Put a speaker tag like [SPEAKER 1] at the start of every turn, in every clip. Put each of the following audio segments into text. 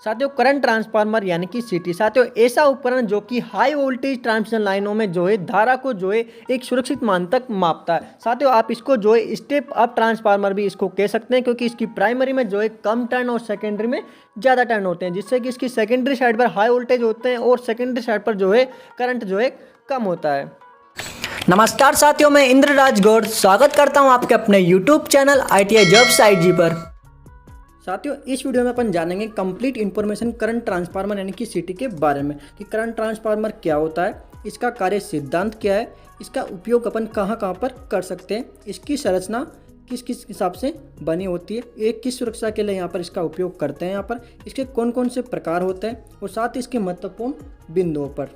[SPEAKER 1] साथियों current transformer यानी कि सीटी साथियों ऐसा उपकरण जो कि हाई वोल्टेज ट्रांसमिशन लाइनों में जो है धारा को जो है एक सुरक्षित मान तक मापता है। साथियों आप इसको जो है स्टेप अप ट्रांसफार्मर भी इसको कह सकते हैं, क्योंकि इसकी प्राइमरी में जो है कम टर्न और सेकेंडरी में ज़्यादा टर्न होते हैं, जिससे कि इसकी सेकेंडरी साइड पर हाई वोल्टेज होते हैं और सेकेंडरी साइड पर जो है करंट जो है कम होता है। नमस्कार साथियों, मैं इंद्रराज गौड़ स्वागत करता हूं आपके अपने YouTube channel ITI jobs IG पर। साथियों इस वीडियो में अपन जानेंगे कंप्लीट इन्फॉर्मेशन करंट ट्रांसफार्मर यानी कि सीटी के बारे में कि करंट ट्रांसफार्मर क्या होता है, इसका कार्य सिद्धांत क्या है, इसका उपयोग अपन कहां कहां पर कर सकते हैं, इसकी संरचना किस किस हिसाब से बनी होती है, एक किस सुरक्षा के लिए यहाँ पर इसका उपयोग करते हैं, यहाँ पर इसके कौन कौन से प्रकार होते हैं और साथ ही इसके महत्वपूर्ण बिंदुओं पर।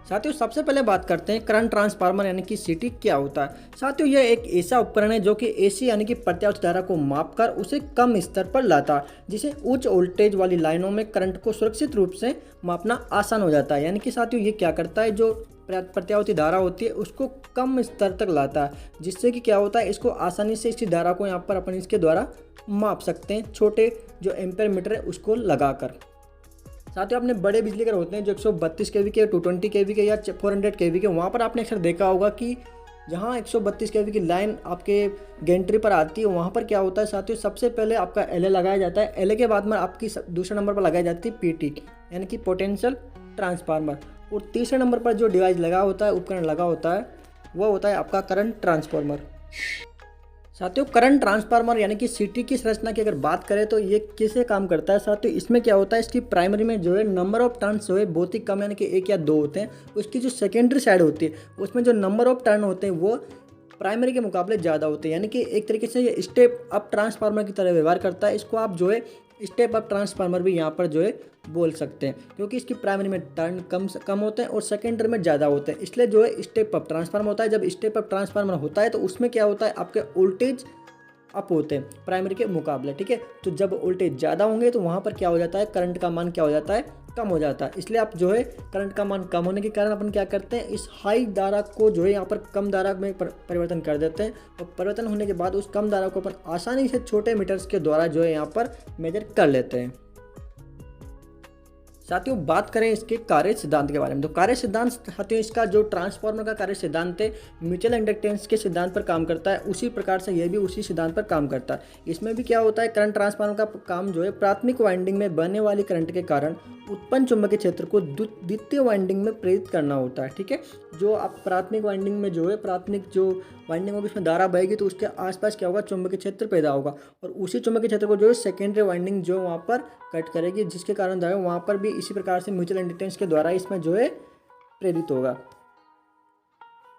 [SPEAKER 1] साथियों सबसे पहले बात करते हैं करंट ट्रांसफार्मर यानी कि सीटी क्या होता है। साथियों यह एक ऐसा उपकरण है जो कि एसी यानी कि प्रत्यावर्ती धारा को मापकर उसे कम स्तर पर लाता है, जिसे उच्च वोल्टेज वाली लाइनों में करंट को सुरक्षित रूप से मापना आसान हो जाता है। यानी कि साथियों ये क्या करता है, जो प्रत्यावर्ती धारा होती है उसको कम स्तर तक लाता है, जिससे कि क्या होता है इसको आसानी से इसकी धारा को यहाँ पर अपन इसके द्वारा माप सकते हैं, छोटे जो एम्पेयर मीटर है उसको लगाकर। साथियों आपने बड़े बिजली घर होते हैं जो 132 kV के, 220 kV के या 400 kV के, वहाँ पर आपने अक्सर देखा होगा कि जहाँ 132 kV की लाइन आपके गेंट्री पर आती है वहाँ पर क्या होता है साथियों, सबसे पहले आपका LA लगाया जाता है। LA के बाद में आपकी दूसरे नंबर पर लगाई जाती है PT यानी कि पोटेंशियल ट्रांसफार्मर, और तीसरे नंबर पर जो डिवाइस लगा होता है, उपकरण लगा होता है, वो होता है आपका करंट ट्रांसफार्मर। साथियों करंट ट्रांसफार्मर यानी कि सीटी की संरचना की अगर बात करें तो ये कैसे काम करता है साथियों, इसमें क्या होता है इसकी प्राइमरी में जो है नंबर ऑफ टर्न्स जो है बहुत ही कम यानी कि 1 या 2 होते हैं। उसकी जो सेकेंडरी साइड होती है उसमें जो नंबर ऑफ टर्न होते हैं वो प्राइमरी के मुकाबले ज़्यादा होते हैं। यानी कि एक तरीके से ये स्टेप अप ट्रांसफार्मर की तरह व्यवहार करता है। इसको आप जो है स्टेप अप ट्रांसफार्मर भी यहाँ पर जो है बोल सकते हैं, क्योंकि इसकी प्राइमरी में टर्न कम होते हैं और सेकेंडरी में ज़्यादा होते हैं, इसलिए जो है स्टेप अप ट्रांसफार्मर होता है। जब स्टेप अप ट्रांसफार्मर होता है तो उसमें क्या होता है आपके वोल्टेज अप होते हैं प्राइमरी के मुकाबले, ठीक है। तो जब वोल्टेज ज़्यादा होंगे तो वहाँ पर क्या हो जाता है, करंट का मान क्या हो जाता है, कम हो जाता है। इसलिए आप जो है करंट का मान कम होने के कारण अपन क्या करते हैं, इस हाई धारा को जो है यहाँ पर कम धारा में परिवर्तन कर देते हैं, और परिवर्तन होने के बाद उस कम धारा को अपन आसानी से छोटे मीटर्स के द्वारा जो है यहाँ पर मेजर कर लेते हैं। साथियों बात करें इसके कार्य सिद्धांत के बारे में, तो कार्य सिद्धांत साथियों इसका जो ट्रांसफार्मर का कार्य सिद्धांत है म्यूचुअल इंडक्टेंस के सिद्धांत पर काम करता है, उसी प्रकार से यह भी उसी सिद्धांत पर काम करता है। इसमें भी क्या होता है, करंट ट्रांसफार्मर का काम जो है प्राथमिक वाइंडिंग में बहने वाली करंट के कारण उत्पन्न चुंबकीय क्षेत्र को द्वितीय वाइंडिंग में प्रेरित करना होता है, ठीक है। जो आप प्राथमिक वाइंडिंग में जो है प्राथमिक जो वाइंडिंग होगी उसमें धारा बहेगी तो उसके आसपास क्या होगा, चुंबकीय क्षेत्र पैदा होगा, और उसी चुंबकीय क्षेत्र को जो है सेकेंडरी वाइंडिंग जो वहाँ पर कट करेगी, जिसके कारण जो है वहाँ पर भी इसी प्रकार से म्यूचुअल इंडक्टेंस के द्वारा इसमें जो है प्रेरित होगा।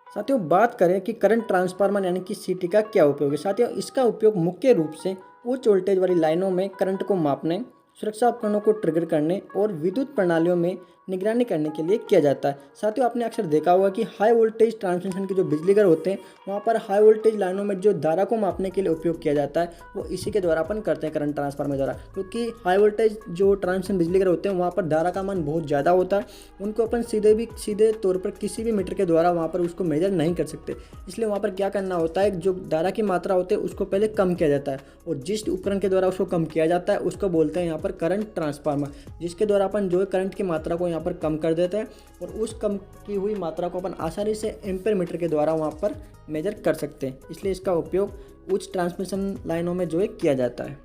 [SPEAKER 1] साथियों बात करें कि करंट ट्रांसफार्मर यानी कि सीटी का क्या उपयोग है। साथियों इसका उपयोग मुख्य रूप से उच्च वोल्टेज वाली लाइनों में करंट को मापने, सुरक्षा उपकरणों को ट्रिगर करने और विद्युत प्रणालियों में निगरानी करने के लिए किया जाता है। साथियों आपने अक्सर देखा होगा कि हाई वोल्टेज ट्रांसमिशन के जो बिजली घर होते हैं वहाँ पर हाई वोल्टेज लाइनों में जो धारा को मापने के लिए उपयोग किया जाता है वो इसी के द्वारा अपन करते हैं, करंट ट्रांसफार्मर द्वारा। क्योंकि हाई वोल्टेज जो ट्रांसमिशन बिजली घर होते हैं वहाँ पर धारा का मान बहुत ज़्यादा होता है, उनको अपन सीधे तौर पर किसी भी मीटर के द्वारा वहाँ पर उसको मेजर नहीं कर सकते। इसलिए वहाँ पर क्या करना होता है, जो धारा की मात्रा होती है उसको पहले कम किया जाता है, और जिस उपकरण के द्वारा उसको कम किया जाता है उसको बोलते हैं यहाँ पर करंट ट्रांसफार्मर, जिसके द्वारा अपन जो है करंट की मात्रा को यहाँ पर कम कर देते हैं और उस कम की हुई मात्रा को अपन आसानी से एम्पेयर मीटर के द्वारा वहाँ पर मेजर कर सकते हैं। इसलिए इसका उपयोग उच्च ट्रांसमिशन लाइनों में जो है किया जाता है।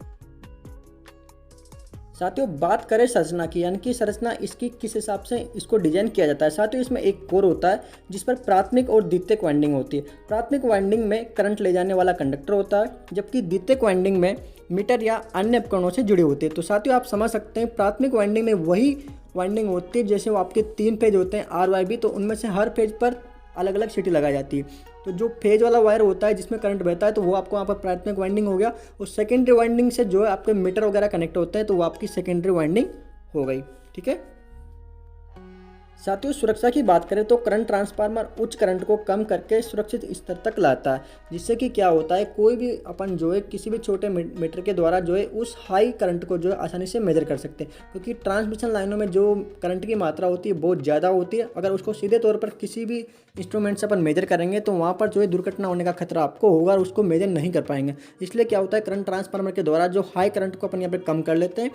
[SPEAKER 1] साथियों बात करें संरचना की, यानी कि संरचना इसकी किस हिसाब से इसको डिजाइन किया जाता है। साथियों इसमें एक कोर होता है जिस पर प्राथमिक और द्वितीयक वाइंडिंग होती है। प्राथमिक वाइंडिंग में करंट ले जाने वाला कंडक्टर होता है, जबकि द्वितीयक वाइंडिंग में मीटर या अन्य उपकरणों से जुड़ी होती है। तो साथियों आप समझ सकते हैं प्राथमिक वाइंडिंग में वही वाइंडिंग होती है, जैसे वो आपके 3 फेज होते हैं RYB, तो उनमें से हर फेज पर अलग अलग सीटी लगाई जाती है। तो जो फेज वाला वायर होता है जिसमें करंट बहता है तो वो आपको वहाँ पर प्राथमिक वाइंडिंग हो गया, और सेकेंडरी वाइंडिंग से जो है आपके मीटर वगैरह कनेक्ट होते हैं तो वो आपकी सेकेंडरी वाइंडिंग हो गई, ठीक है। साथियों सुरक्षा की बात करें तो करंट ट्रांसफार्मर उच्च करंट को कम करके सुरक्षित स्तर तक लाता है, जिससे कि क्या होता है कोई भी अपन जो है किसी भी छोटे मीटर के द्वारा जो है उस हाई करंट को जो है आसानी से मेजर कर सकते हैं, क्योंकि ट्रांसमिशन लाइनों में जो करंट की मात्रा होती है बहुत ज़्यादा होती है। अगर उसको सीधे तौर पर किसी भी इंस्ट्रूमेंट से अपन मेजर करेंगे तो वहाँ पर जो है दुर्घटना होने का खतरा आपको होगा और उसको मेजर नहीं कर पाएंगे। इसलिए क्या होता है करंट ट्रांसफार्मर के द्वारा जो हाई करंट को अपन यहाँ पर कम कर लेते हैं,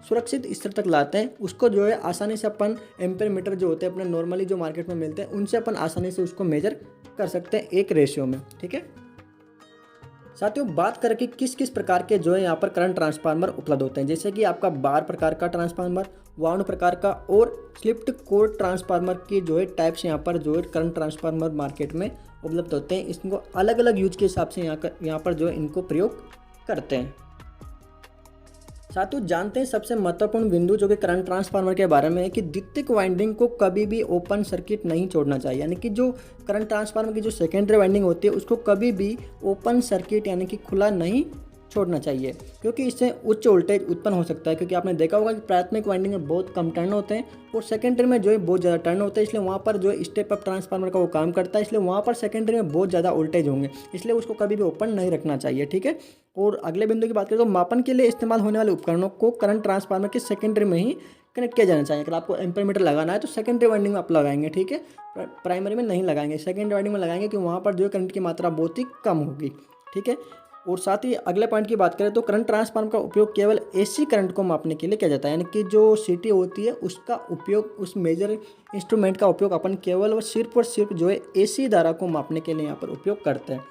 [SPEAKER 1] सुरक्षित स्तर तक लाते हैं, उसको जो है आसानी से अपन एम्पेयर मीटर जो होते हैं अपने नॉर्मली जो मार्केट में मिलते हैं उनसे अपन आसानी से उसको मेजर कर सकते हैं एक रेशियो में। ठीक है साथियों, बात करें कि किस किस प्रकार के जो है यहाँ पर करंट ट्रांसफार्मर उपलब्ध होते हैं, जैसे कि आपका बार प्रकार का ट्रांसफार्मर, वाउंड प्रकार का और स्लिप्ड कोर ट्रांसफार्मर की जो है टाइप्स यहाँ पर जो है करंट ट्रांसफार्मर मार्केट में उपलब्ध होते हैं। इसको अलग अलग यूज के हिसाब से यहाँ पर जो है इनको प्रयोग करते हैं। साथियों जानते हैं सबसे महत्वपूर्ण बिंदु जो कि करंट ट्रांसफार्मर के बारे में है कि द्वितीयक वाइंडिंग को कभी भी ओपन सर्किट नहीं छोड़ना चाहिए, यानी कि जो करंट ट्रांसफार्मर की जो सेकेंडरी वाइंडिंग होती है उसको कभी भी ओपन सर्किट यानी कि खुला नहीं छोड़ना चाहिए, क्योंकि इससे उच्च वोल्टेज उत्पन्न हो सकता है। क्योंकि आपने देखा होगा कि प्राथमिक वाइंडिंग में बहुत कम टर्न होते हैं और सेकेंडरी में जो है बहुत ज़्यादा टर्न होते हैं, इसलिए वहाँ पर जो है स्टेप अप ट्रांसफार्मर का वो काम करता है, इसलिए वहाँ पर सेकेंडरी में बहुत ज़्यादा वोल्टेज होंगे, इसलिए उसको कभी भी ओपन नहीं रखना चाहिए। ठीक है, और अगले बिंदु की बात करें तो मापन के लिए इस्तेमाल होने वाले उपकरणों को करंट ट्रांसफार्मर के सेकेंडरी में ही कनेक्ट किया जाना चाहिए। अगर आपको एम्पेयर मीटर लगाना है तो सेकेंडरी वाइंडिंग में आप लगाएंगे, ठीक है, प्राइमरी में नहीं लगाएंगे, सेकेंडरी वाइंडिंग में लगाएंगे कि वहाँ पर जो है करंट की मात्रा बहुत ही कम होगी। ठीक है, और साथ ही अगले पॉइंट की बात करें तो करंट ट्रांसफार्मर का उपयोग केवल एसी करंट को मापने के लिए किया जाता है, यानी कि जो सीटी होती है उसका उपयोग, उस मेजर इंस्ट्रूमेंट का उपयोग अपन केवल और सिर्फ जो है एसी धारा को मापने के लिए यहाँ पर उपयोग करते हैं।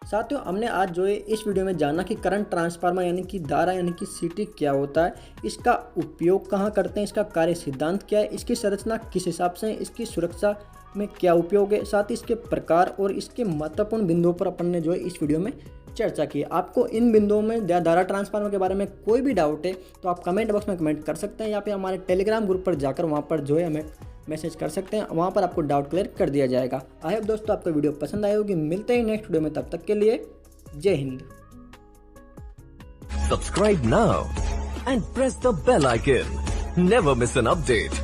[SPEAKER 1] साथियों हमने आज जो है इस वीडियो में जाना कि करंट ट्रांसफार्मर यानी कि धारा यानी कि सीटी क्या होता है, इसका उपयोग कहाँ करते हैं, इसका कार्य सिद्धांत क्या है, इसकी संरचना किस हिसाब से है, इसकी सुरक्षा में क्या उपयोग है, साथ ही इसके प्रकार और इसके महत्वपूर्ण बिंदुओं पर अपन ने जो है इस वीडियो में चर्चा की। आपको इन बिंदुओं में धारा ट्रांसफार्मर के बारे में कोई भी डाउट है तो आप कमेंट बॉक्स में कमेंट कर सकते हैं या फिर हमारे टेलीग्राम ग्रुप पर जाकर वहाँ पर जो है हमें मैसेज कर सकते हैं, वहाँ पर आपको डाउट क्लियर कर दिया जाएगा। आई होप दोस्तों आपको वीडियो पसंद आई होगी। मिलते हैं नेक्स्ट वीडियो में, तब तक के लिए जय Hind.
[SPEAKER 2] Subscribe now and press the bell icon. Never miss an update.